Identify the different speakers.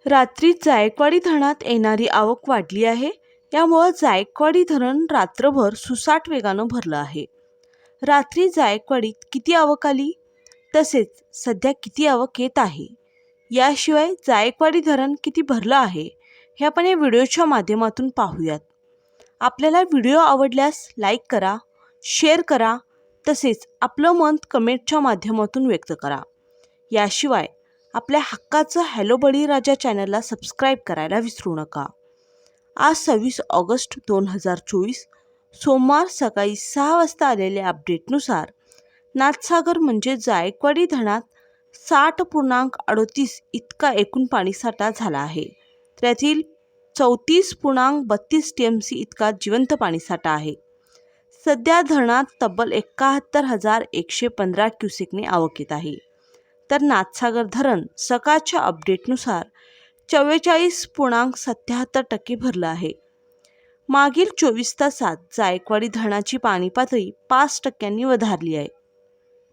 Speaker 1: रात्री जायकवाडी धरणात येणारी आवक वाढली आहे. यामुळे जायकवाडी धरण रात्रभर सुसाट वेगानं भरलं आहे. रात्री जायकवाडीत किती आवक आली, तसेच सध्या किती आवक येत आहे, याशिवाय जायकवाडी धरण किती भरलं आहे, हे आपण या व्हिडिओच्या माध्यमातून पाहूयात. आपल्याला व्हिडिओ आवडल्यास लाईक करा, शेअर करा, तसेच आपलं मत कमेंटच्या माध्यमातून व्यक्त करा. याशिवाय आपल्या हक्काचं हॅलो बळीराजा चॅनलला सबस्क्राईब करायला विसरू नका. आज 26 ऑगस्ट 2024 सोमवार सकाळी 6 वाजता आलेल्या अपडेटनुसार नाथसागर म्हणजे जायकवाडी धरणात 60.38 इतका एकूण पाणीसाठा झाला आहे. त्यातील 34.32 TMC इतका जिवंत पाणीसाठा आहे. सध्या धरणात तब्बल 71,115 क्युसेकने आवक येत आहे. तर नाथसागर धरण सकाळच्या अपडेटनुसार 44.77% भरलं आहे. मागील 24 तासात जायकवाडी धरणाची पाणी पातळी 5% वधारली आहे.